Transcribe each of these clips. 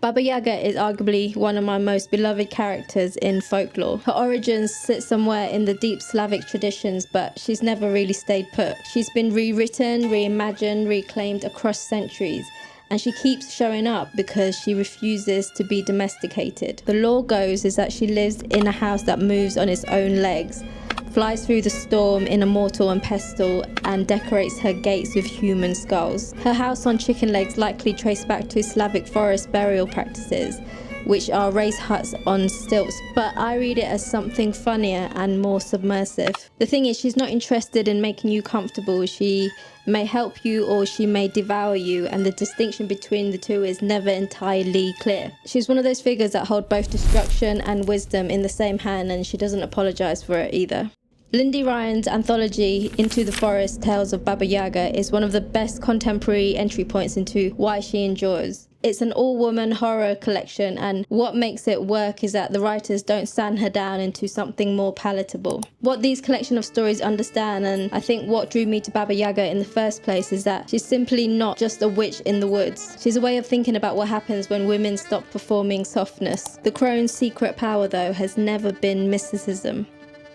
Baba Yaga is arguably one of my most beloved characters in folklore. Her origins sit somewhere in the deep Slavic traditions, but she's never really stayed put. She's been rewritten, reimagined, reclaimed across centuries, and she keeps showing up because she refuses to be domesticated. The lore goes is that she lives in a house that moves on its own legs, flies through the storm in a mortar and pestle, and decorates her gates with human skulls. Her house on chicken legs likely traced back to Slavic forest burial practices, which are raised huts on stilts, but I read it as something funnier and more submersive. The thing is, she's not interested in making you comfortable. She may help you or she may devour you, and the distinction between the two is never entirely clear. She's one of those figures that hold both destruction and wisdom in the same hand, and she doesn't apologize for it either. Lindy Ryan's anthology, Into the Forest Tales of Baba Yaga, is one of the best contemporary entry points into why she endures. It's an all-woman horror collection, and what makes it work is that the writers don't sand her down into something more palatable. What these collection of stories understand, and I think what drew me to Baba Yaga in the first place, is that she's simply not just a witch in the woods. She's a way of thinking about what happens when women stop performing softness. The Crone's secret power, though, has never been mysticism.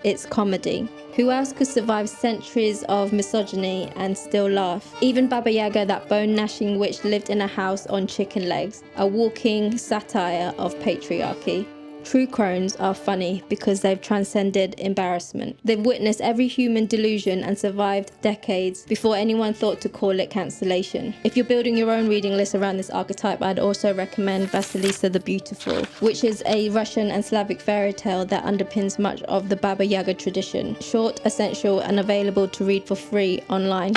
It's comedy. Who else could survive centuries of misogyny and still laugh? Even Baba Yaga, that bone-gnashing witch, lived in a house on chicken legs, a walking satire of patriarchy. True crones are funny because they've transcended embarrassment. They've witnessed every human delusion and survived decades before anyone thought to call it cancellation. If you're building your own reading list around this archetype, I'd also recommend Vasilisa the Beautiful, which is a Russian and Slavic fairy tale that underpins much of the Baba Yaga tradition. Short, essential, and available to read for free online.